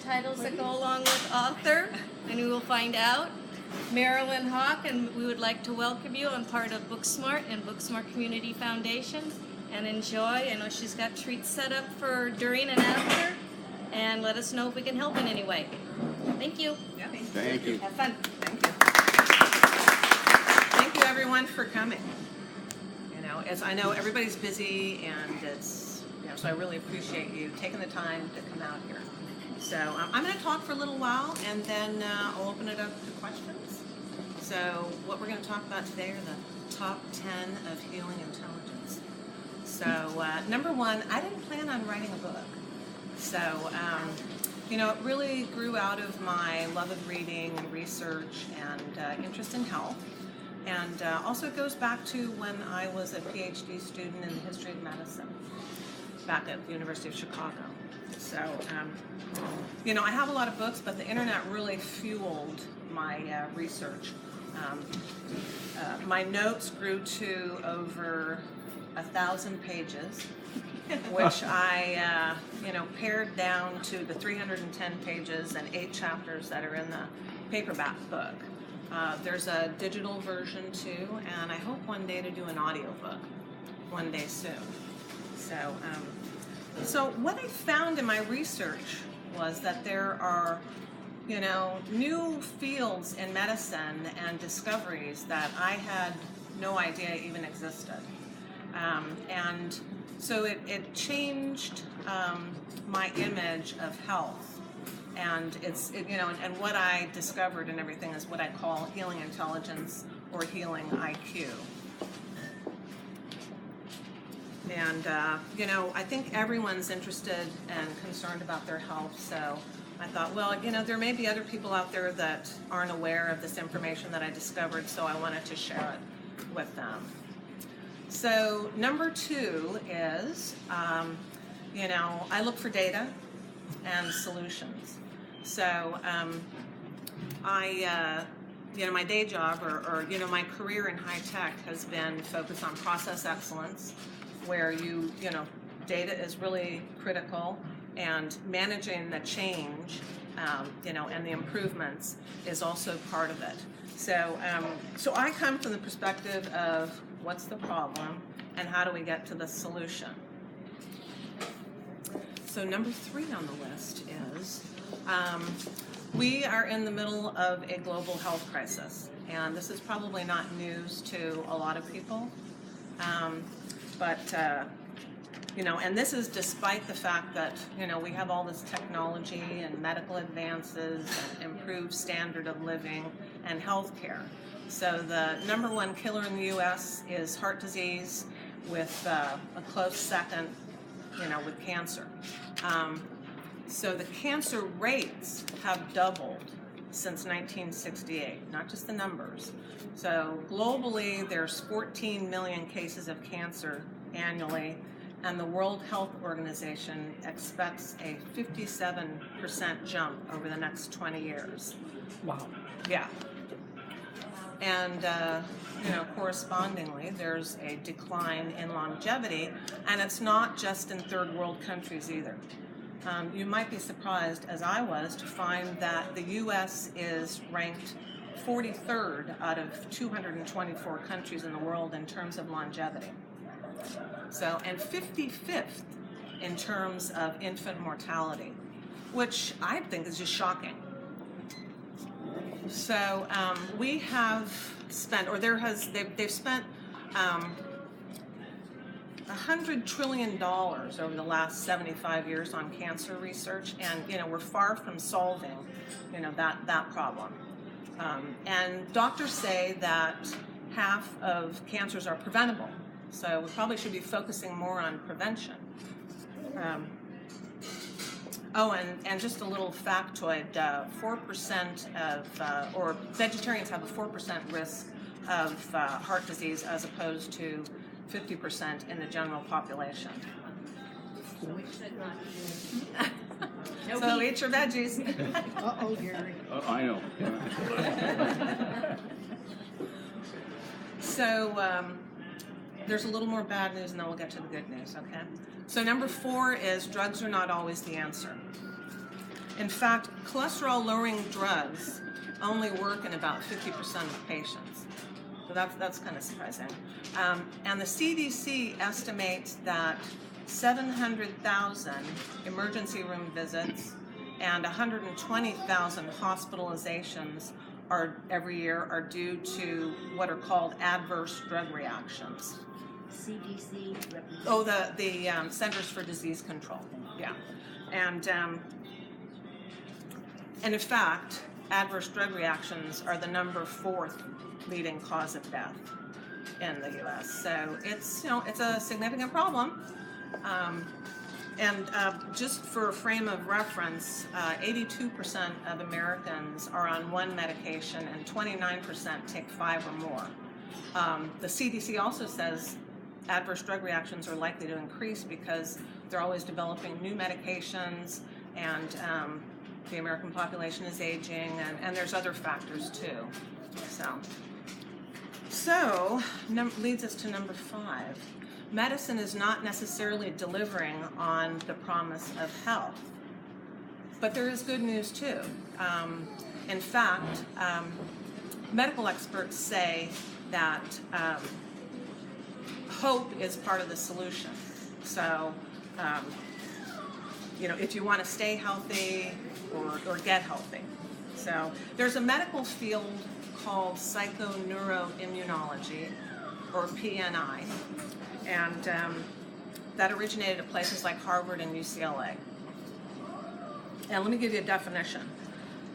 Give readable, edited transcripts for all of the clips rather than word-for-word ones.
titles that go along with author, and we will find out. Marilyn Hawk, and we would like to welcome you. I'm part of Booksmart and Booksmart Community Foundation, and enjoy. I know she's got treats set up for during and after, and let us know if we can help in any way. Thank you. Yeah, Thank you. Have fun. thank you. Thank you, everyone, for coming. You know, as I know everybody's busy, and it's, you know, so I really appreciate you taking the time to come out here. So I'm going to talk for a little while, and then I'll open it up to questions. So what we're going to talk about today are the top 10 of healing intelligence. So number one, I didn't plan on writing a book. So, you know, it really grew out of my love of reading and research and interest in health. And also it goes back to when I was a PhD student in the history of medicine back at the University of Chicago. So, you know, I have a lot of books, but the internet really fueled my research. My notes grew to over 1,000 pages, which I, you know, pared down to the 310 pages and 8 chapters that are in the paperback book. There's a digital version too, and I hope one day to do an audiobook one day soon. So what I found in my research was that there are, you know, new fields in medicine and discoveries that I had no idea even existed. And so it changed my image of health. And you know, and what I discovered and everything is what I call healing intelligence or healing IQ. And, you know, I think everyone's interested and concerned about their health, so I thought, well, you know, there may be other people out there that aren't aware of this information that I discovered, so I wanted to share it with them. So number 2 is, you know, I look for data and solutions. So you know, my day job or, you know, my career in high tech has been focused on process excellence, where you know, data is really critical, and managing the change, you know, and the improvements is also part of it. So, so I come from the perspective of what's the problem and how do we get to the solution. So number 3 on the list is we are in the middle of a global health crisis, and this is probably not news to a lot of people. But, you know, and this is despite the fact that, you know, we have all this technology and medical advances and improved standard of living and health care. So the number 1 killer in the U.S. is heart disease, with a close second, you know, with cancer. So the cancer rates have doubled since 1968, not just the numbers. So globally, there's 14 million cases of cancer annually, and the World Health Organization expects a 57% jump over the next 20 years. Wow. Yeah. And, you know, correspondingly, there's a decline in longevity, and it's not just in third world countries either. You might be surprised, as I was, to find that the U.S. is ranked 43rd out of 224 countries in the world in terms of longevity. So, and 55th in terms of infant mortality, which I think is just shocking. So we have spent, or they've spent $100 trillion over the last 75 years on cancer research, and, you know, we're far from solving, you know, that problem. And doctors say that half of cancers are preventable, so we probably should be focusing more on prevention. Oh, and just a little factoid, 4% of, or vegetarians have a 4% risk of heart disease as opposed to 50% in the general population. So eat your veggies. Uh-oh, Gary. I know. So there's a little more bad news, and then we'll get to the good news, okay? So number 4 is drugs are not always the answer. In fact, cholesterol-lowering drugs only work in about 50% of patients. So that's kind of surprising. And the CDC estimates that 700,000 emergency room visits and 120,000 hospitalizations every year are due to what are called adverse drug reactions. CDC represents. Oh, the Centers for Disease Control. Yeah, and in fact, adverse drug reactions are the number 4th leading cause of death in the U.S. So it's it's a significant problem. And just for a frame of reference, 82% of Americans are on one medication and 29% take 5 or more. The CDC also says adverse drug reactions are likely to increase because they're always developing new medications, and the American population is aging, and there's other factors too. So leads us to number 5. Medicine is not necessarily delivering on the promise of health, but there is good news too. In fact, medical experts say that hope is part of the solution. So, if you want to stay healthy or get healthy. So there's a medical field called psychoneuroimmunology, or PNI, and that originated at places like Harvard and UCLA. And let me give you a definition.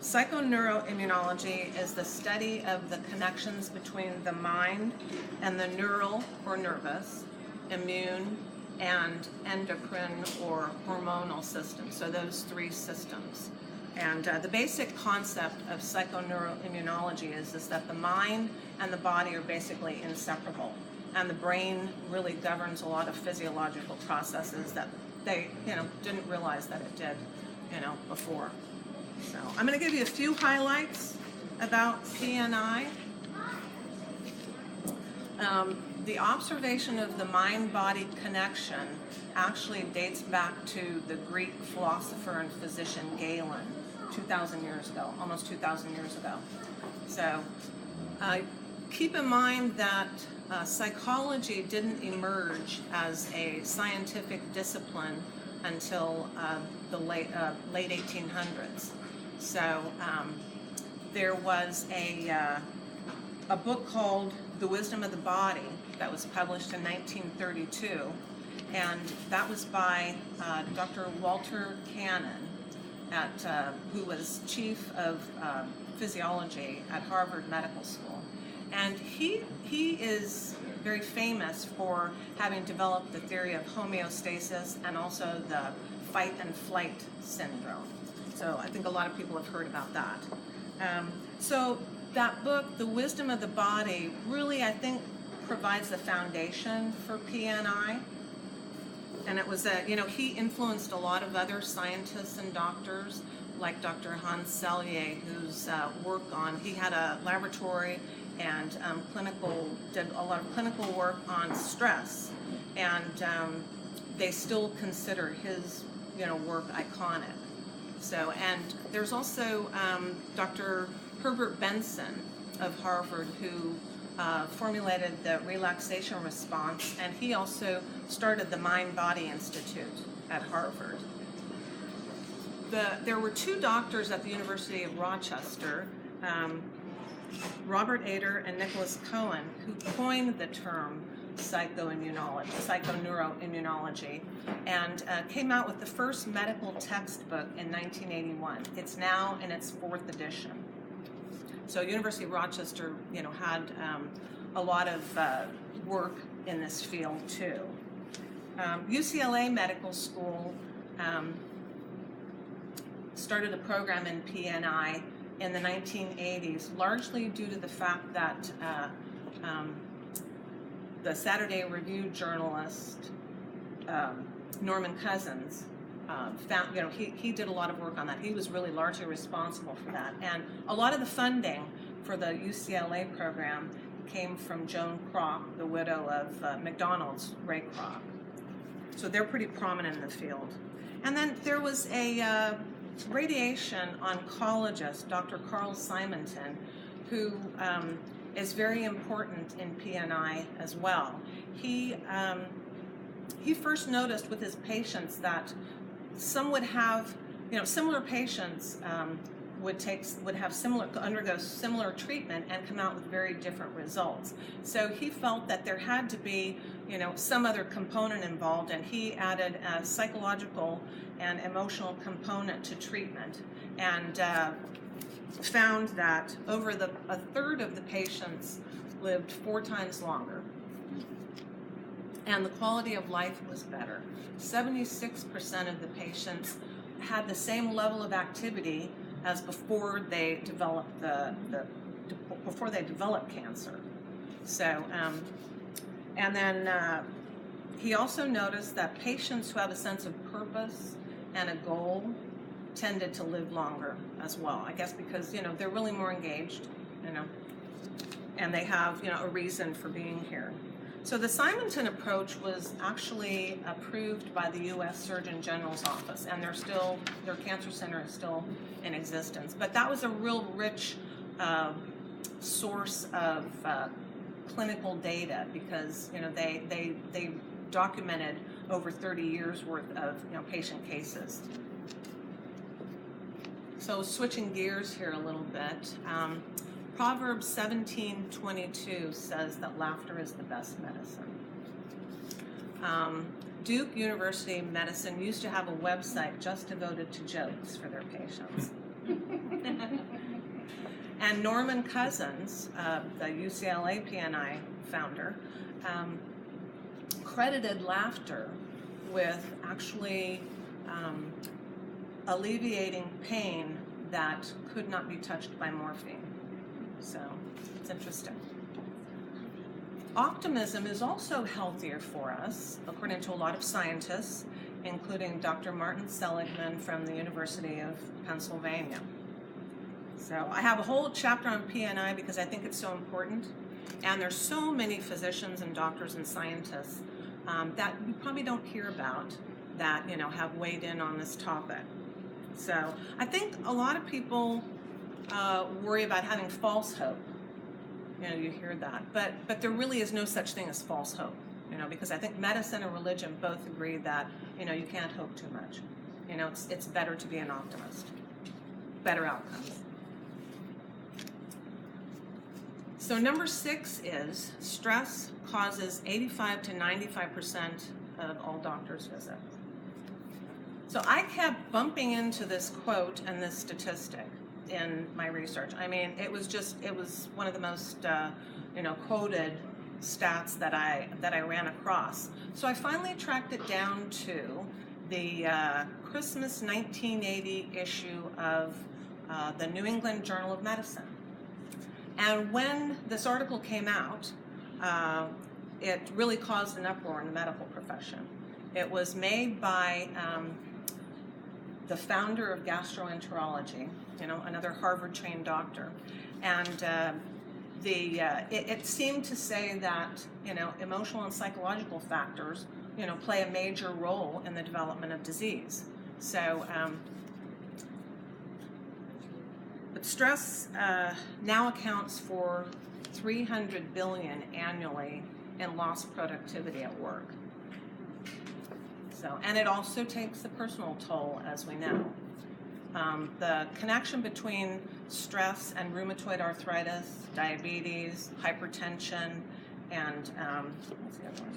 Psychoneuroimmunology is the study of the connections between the mind and the neural or nervous, immune, and endocrine or hormonal systems, so those 3 systems. And the basic concept of psychoneuroimmunology is that the mind and the body are basically inseparable, and the brain really governs a lot of physiological processes that they didn't realize that it did before. So I'm going to give you a few highlights about PNI. The observation of the mind-body connection actually dates back to the Greek philosopher and physician Galen 2,000 years ago, almost 2,000 years ago. So keep in mind that psychology didn't emerge as a scientific discipline until the late 1800s. So there was a book called The Wisdom of the Body that was published in 1932, and that was by Dr. Walter Cannon, who was chief of physiology at Harvard Medical School. And he is very famous for having developed the theory of homeostasis and also the fight and flight syndrome. So I think a lot of people have heard about that. So that book, The Wisdom of the Body, really, I think, provides the foundation for PNI. And it was he influenced a lot of other scientists and doctors, like Dr. Hans Selye, whose he had a laboratory and did a lot of clinical work on stress, and they still consider his work iconic. So, and there's also Dr. Herbert Benson of Harvard, who formulated the relaxation response, and he also started the Mind-Body Institute at Harvard. There were 2 doctors at the University of Rochester, Robert Ader and Nicholas Cohen, who coined the term psychoneuroimmunology, and came out with the first medical textbook in 1981. It's now in its 4th edition. So University of Rochester, had a lot of work in this field too. UCLA Medical School started a program in PNI in the 1980s, largely due to the fact that the Saturday Review journalist Norman Cousins found, he did a lot of work on that. He was really largely responsible for that, and a lot of the funding for the UCLA program came from Joan Kroc, the widow of McDonald's Ray Kroc. So they're pretty prominent in the field. And then there was a radiation oncologist, Dr. Carl Simonton, who is very important in PNI as well. He first noticed with his patients that some would have, similar patients would have undergo similar treatment and come out with very different results. So he felt that there had to be, some other component involved, and he added a psychological and emotional component to treatment, and found that a third of the patients lived 4 times longer, and the quality of life was better. 76% of the patients had the same level of activity as before they developed before they developed cancer. So, and then he also noticed that patients who have a sense of purpose and a goal tended to live longer as well. I guess because they're really more engaged, and they have a reason for being here. So the Simonton approach was actually approved by the U.S. Surgeon General's office, and their cancer center is still in existence. But that was a real rich source of clinical data, because they documented over 30 years worth of patient cases. So switching gears here a little bit. Proverbs 17:22 says that laughter is the best medicine. Duke University Medicine used to have a website just devoted to jokes for their patients. And Norman Cousins, the UCLA PNI founder, credited laughter with actually alleviating pain that could not be touched by morphine. So it's interesting. Optimism is also healthier for us, according to a lot of scientists, including Dr. Martin Seligman from the University of Pennsylvania. So I have a whole chapter on PNI because I think it's so important, and there's so many physicians and doctors and scientists that we probably don't hear about that have weighed in on this topic. So I think a lot of people worry about having false hope. You hear that, but there really is no such thing as false hope. Because I think medicine and religion both agree that you can't hope too much. It's better to be an optimist. Better outcomes. So number 6 is stress causes 85 to 95% of all doctors' visits. So I kept bumping into this quote and this statistic in my research. I mean, it was one of the most quoted stats that I ran across. So I finally tracked it down to the Christmas 1980 issue of the New England Journal of Medicine. And when this article came out, it really caused an uproar in the medical profession. It was made by the founder of gastroenterology, another Harvard-trained doctor, and it seemed to say that emotional and psychological factors play a major role in the development of disease. So, but stress now accounts for $300 billion annually in lost productivity at work. So, and it also takes a personal toll, as we know. The connection between stress and rheumatoid arthritis, diabetes, hypertension, and what's the other one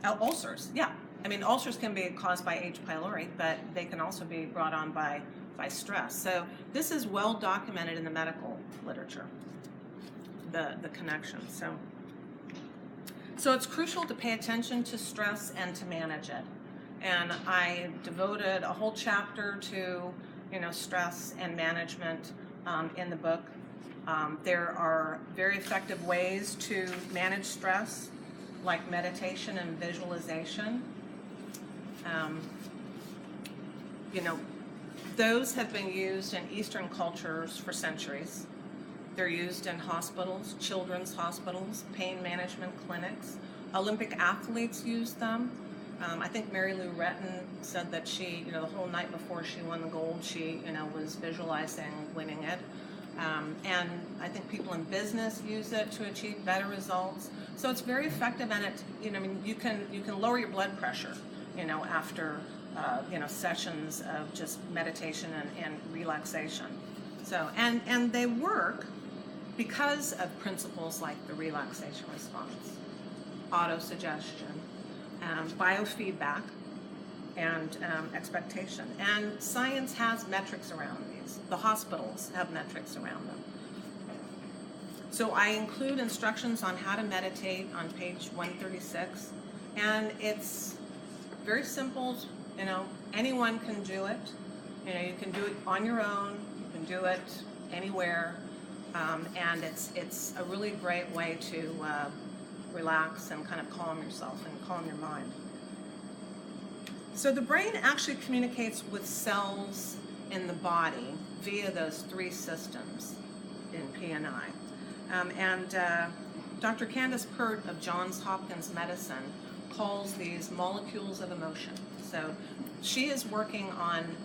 here? Ulcers. Yeah, I mean, ulcers can be caused by H. pylori, but they can also be brought on by stress. So this is well documented in the medical literature, the connection. So it's crucial to pay attention to stress and to manage it. And I devoted a whole chapter to, stress and management in the book. There are very effective ways to manage stress, like meditation and visualization. Those have been used in Eastern cultures for centuries. They're used in hospitals, children's hospitals, pain management clinics. Olympic athletes use them. I think Mary Lou Retton said that she, the whole night before she won the gold, she, was visualizing winning it. And I think people in business use it to achieve better results. So it's very effective, and you can lower your blood pressure, after sessions of just meditation and relaxation. So and they work because of principles like the relaxation response, autosuggestion, biofeedback, and expectation. And science has metrics around these. The hospitals have metrics around them. So I include instructions on how to meditate on page 136, and it's very simple. Anyone can do it. You can do it on your own. You can do it anywhere, and it's a really great way to relax and kind of calm yourself and calm your mind. So the brain actually communicates with cells in the body via those three systems in P&I. And Dr. Candace Pert of Johns Hopkins Medicine calls these molecules of emotion. So she is working on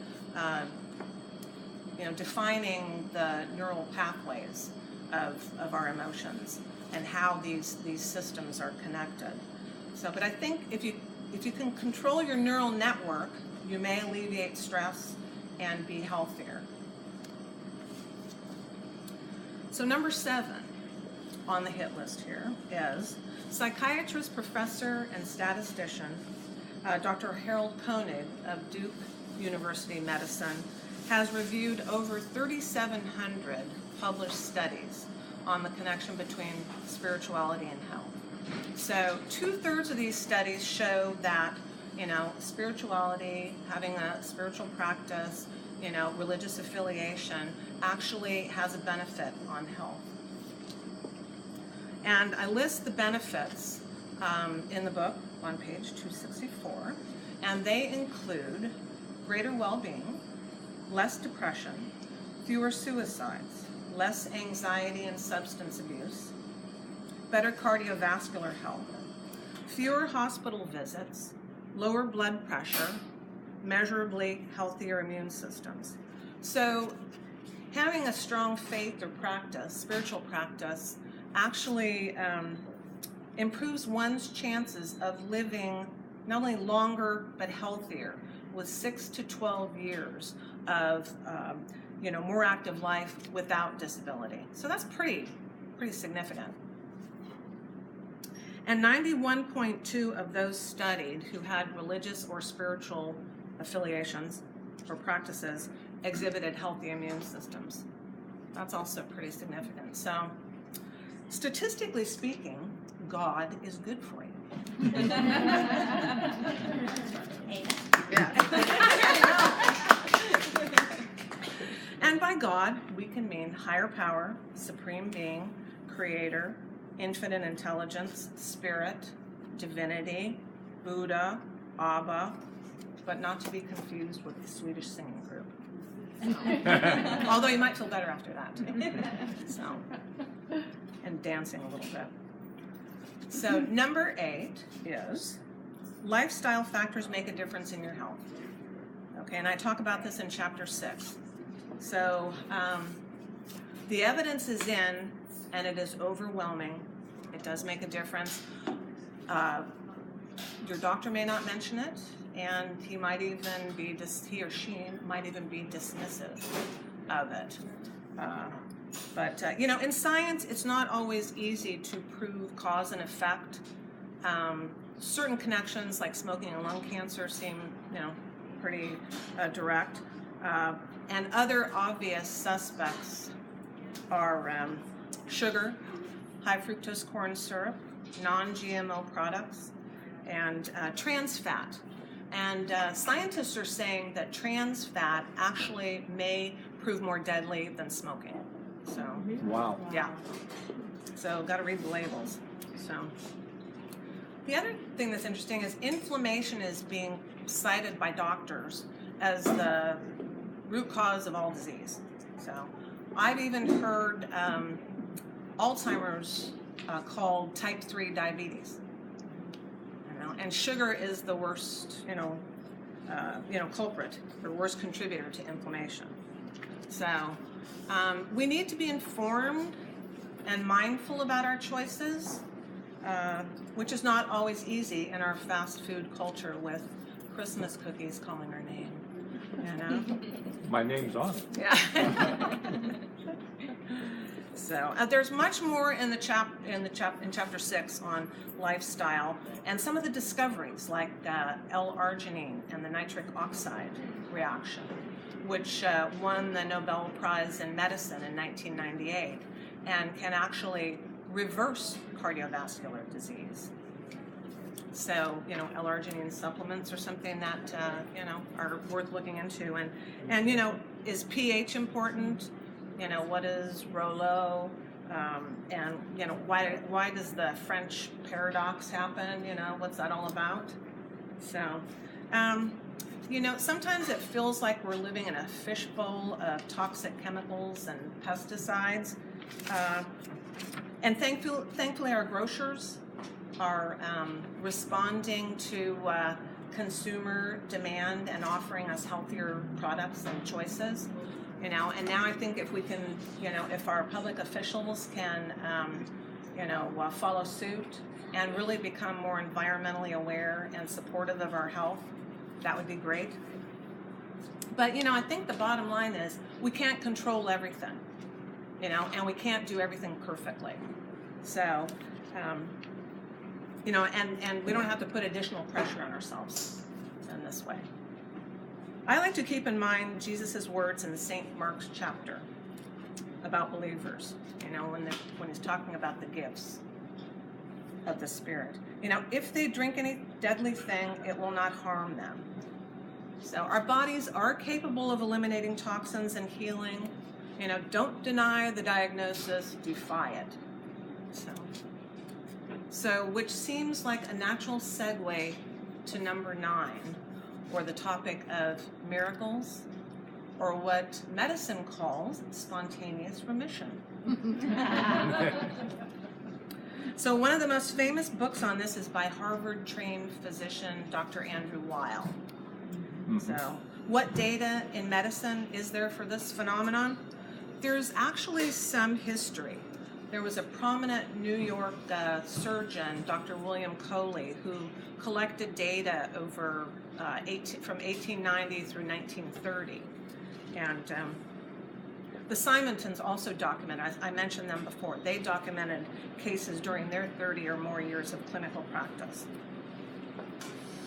defining the neural pathways of our emotions and how these systems are connected. So, but I think if you can control your neural network, you may alleviate stress and be healthier. So number 7 on the hit list here is psychiatrist, professor, and statistician Dr. Harold Koenig of Duke University Medicine has reviewed over 3,700 published studies on the connection between spirituality and health. So 2/3 of these studies show that, spirituality, having a spiritual practice, religious affiliation actually has a benefit on health. And I list the benefits in the book on page 264, and they include greater well-being, less depression, fewer suicides, less anxiety and substance abuse, better cardiovascular health, fewer hospital visits, lower blood pressure, measurably healthier immune systems. So having a strong faith or practice, spiritual practice, actually improves one's chances of living not only longer but healthier, with 6 to 12 years of more active life without disability. So that's pretty significant. And 91.2 of those studied who had religious or spiritual affiliations or practices exhibited healthy immune systems. That's also pretty significant. So statistically speaking, God is good for you. And by God, we can mean higher power, supreme being, creator, infinite intelligence, spirit, divinity, Buddha, Abba, but not to be confused with the Swedish singing group. Although you might feel better after that too. So, and dancing a little bit. So number 8 is lifestyle factors make a difference in your health. Okay, and I talk about this in chapter 6. So the evidence is in, and it is overwhelming. It does make a difference. Your doctor may not mention it, and he might even be he or she might even be dismissive of it. But in science, it's not always easy to prove cause and effect. Certain connections, like smoking and lung cancer, seem pretty direct. And other obvious suspects are sugar, high fructose corn syrup, non-GMO products, and trans fat. And scientists are saying that trans fat actually may prove more deadly than smoking. So, wow. Yeah. So, got to read the labels. So, the other thing that's interesting is inflammation is being cited by doctors as the root cause of all disease. So, I've even heard Alzheimer's called type 3 diabetes. and sugar is the worst, culprit, the worst contributor to inflammation. So we need to be informed and mindful about our choices, which is not always easy in our fast food culture with Christmas cookies calling our name. My name's on it. Yeah. So there's much more in chapter 6 on lifestyle and some of the discoveries like L-arginine and the nitric oxide reaction, which won the Nobel Prize in Medicine in 1998 and can actually reverse cardiovascular disease. So, L-arginine supplements are something that, are worth looking into. And is pH important? What is Rouleau? And, why does the French paradox happen? What's that all about? So, sometimes it feels like we're living in a fishbowl of toxic chemicals and pesticides. And thankfully our grocers are responding to consumer demand and offering us healthier products and choices. And now I think if we can, if our public officials can, follow suit and really become more environmentally aware and supportive of our health, that would be great. But, I think the bottom line is we can't control everything, and we can't do everything perfectly. So, and we don't have to put additional pressure on ourselves in this way. I like to keep in mind Jesus' words in St. Mark's chapter about believers, when he's talking about the gifts of the Spirit. If they drink any deadly thing, it will not harm them. So our bodies are capable of eliminating toxins and healing. Don't deny the diagnosis, defy it. So which seems like a natural segue to number 9, or the topic of miracles, or what medicine calls spontaneous remission. So one of the most famous books on this is by Harvard-trained physician Dr. Andrew Weil. So what data in medicine is there for this phenomenon? There's actually some history. There was a prominent New York surgeon, Dr. William Coley, who collected data over from 1890 through 1930. And the Simontons also documented, I mentioned them before, they documented cases during their 30 or more years of clinical practice.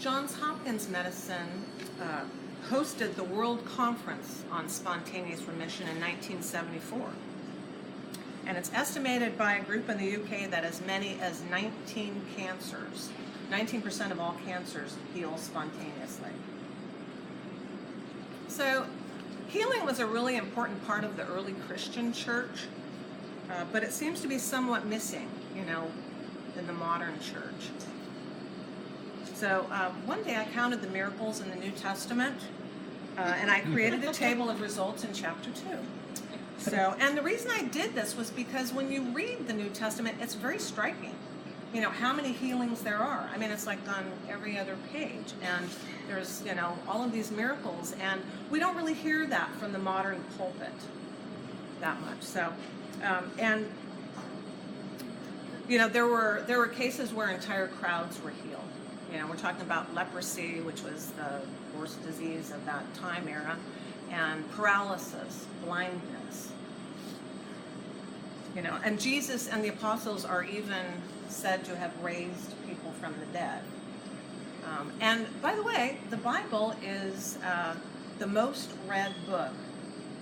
Johns Hopkins Medicine hosted the World Conference on Spontaneous Remission in 1974. And it's estimated by a group in the UK that as many as 19% of all cancers heal spontaneously. So healing was a really important part of the early Christian church, but it seems to be somewhat missing, in the modern church. So one day I counted the miracles in the New Testament, and I created a table of results in chapter 2. So, and the reason I did this was because when you read the New Testament, it's very striking, how many healings there are. I mean, it's like on every other page, and there's, all of these miracles, and we don't really hear that from the modern pulpit that much. So, and, there were cases where entire crowds were healed. We're talking about leprosy, which was the worst disease of that time era, and paralysis, blindness. And Jesus and the apostles are even said to have raised people from the dead. And by the way, the Bible is the most read book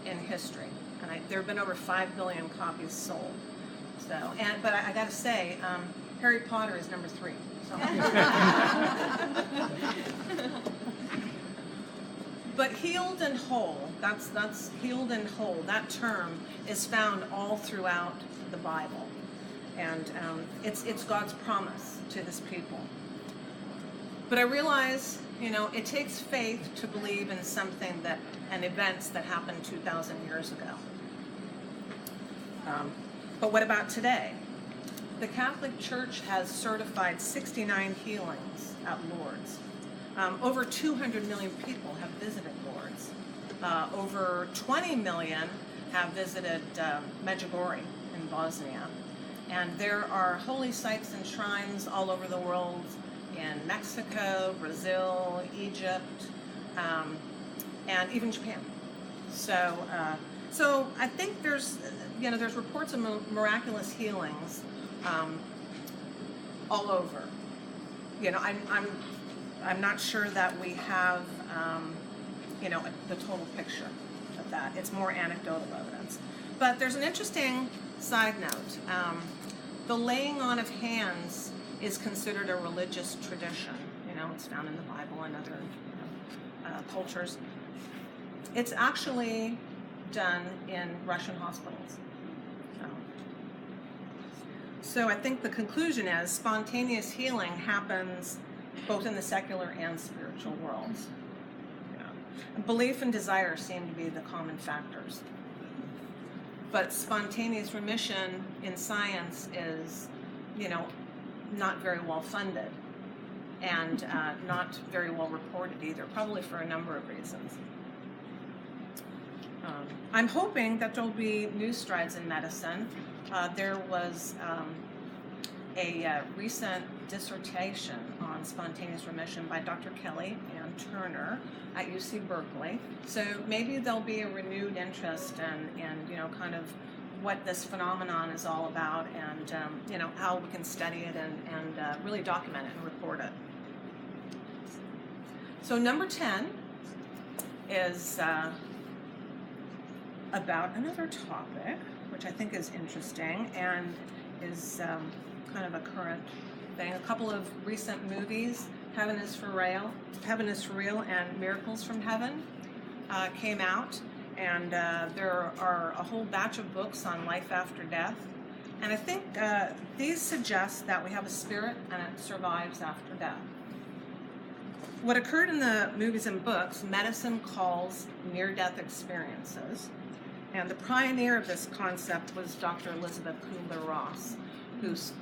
in history, and there have been over 5 billion copies sold. So, but I got to say, Harry Potter is number 3. So. But healed and whole, that's healed and whole, that term is found all throughout the Bible. And it's God's promise to his people. But I realize, it takes faith to believe in something and events that happened 2,000 years ago. But what about today? The Catholic Church has certified 69 healings at Lourdes. Over 200 million people have visited Lourdes. Over 20 million have visited Medjugorje in Bosnia. And there are holy sites and shrines all over the world in Mexico, Brazil, Egypt, and even Japan. So I think there's reports of miraculous healings all over. I'm not sure that we have the total picture of that. It's more anecdotal evidence. But there's an interesting side note. The laying on of hands is considered a religious tradition. It's found in the Bible and other cultures. It's actually done in Russian hospitals. So I think the conclusion is spontaneous healing happens both in the secular and spiritual worlds. Belief and desire seem to be the common factors. But spontaneous remission in science is, not very well funded and not very well reported either, probably for a number of reasons. I'm hoping that there'll be new strides in medicine. There was a recent dissertation on spontaneous remission by Dr. Kelly and Turner at UC Berkeley. So maybe there'll be a renewed interest in kind of what this phenomenon is all about, and how we can study it and really document it and report it. So number 10 is about another topic, which I think is interesting and is kind of a current thing. A couple of recent movies, Heaven is for Real, and Miracles from Heaven came out, and there are a whole batch of books on life after death. And I think these suggest that we have a spirit and it survives after death. What occurred in the movies and books, medicine calls near-death experiences. And the pioneer of this concept was Dr. Elizabeth Kubler-Ross, who's,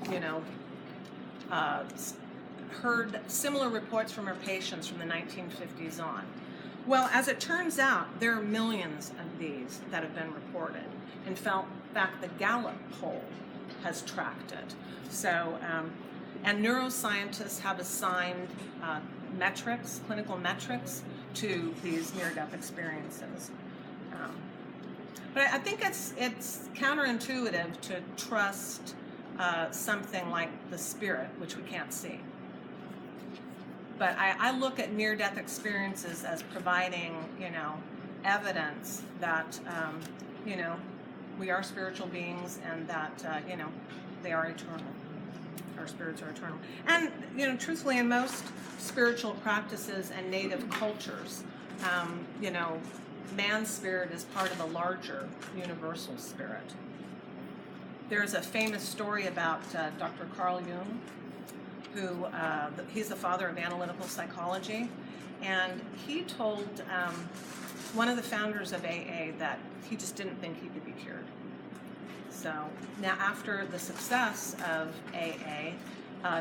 heard similar reports from her patients from the 1950s on. Well, as it turns out, there are millions of these that have been reported. In fact, the Gallup poll has tracked it. So, and neuroscientists have assigned clinical metrics to these near-death experiences. But I think it's counterintuitive to trust something like the spirit, which we can't see. But I look at near-death experiences as providing, evidence that, we are spiritual beings and that, they are eternal. Our spirits are eternal. And, truthfully, in most spiritual practices and native cultures, man's spirit is part of a larger universal spirit. There's a famous story about Dr. Carl Jung, who he's the father of analytical psychology, and he told one of the founders of AA that he just didn't think he could be cured. So now, after the success of AA,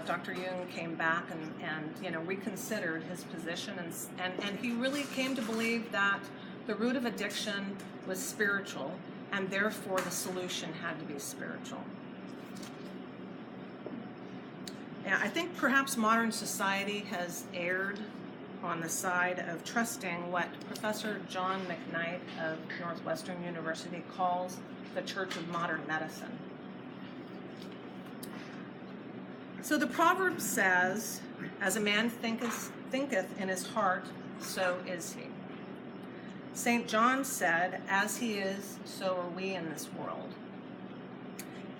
Dr. Jung came back and reconsidered his position, and he really came to believe that the root of addiction was spiritual, and therefore the solution had to be spiritual. Yeah, I think perhaps modern society has erred on the side of trusting what Professor John McKnight of Northwestern University calls the Church of Modern Medicine. So the proverb says, "As a man thinketh in his heart, so is he." St. John said, "As he is, so are we in this world."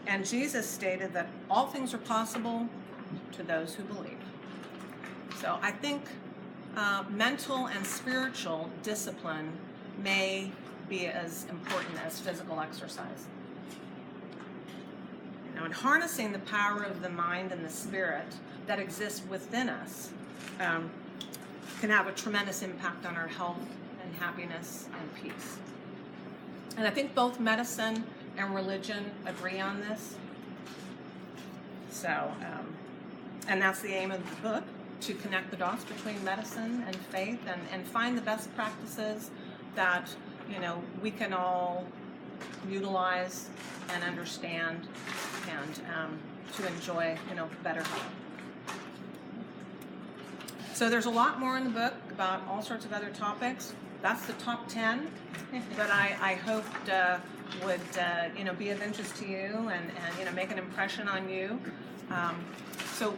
And Jesus stated that all things are possible to those who believe. So I think mental and spiritual discipline may be as important as physical exercise. And harnessing the power of the mind and the spirit that exists within us can have a tremendous impact on our health and happiness and peace. And I think both medicine and religion agree on this. So, and that's the aim of the book, to connect the dots between medicine and faith, and find the best practices that, you know, we can all utilize and understand, and to enjoy, you know, better health. So there's a lot more in the book about all sorts of other topics. That's the top 10 that I hoped would you know, be of interest to you, and you know, make an impression on you. So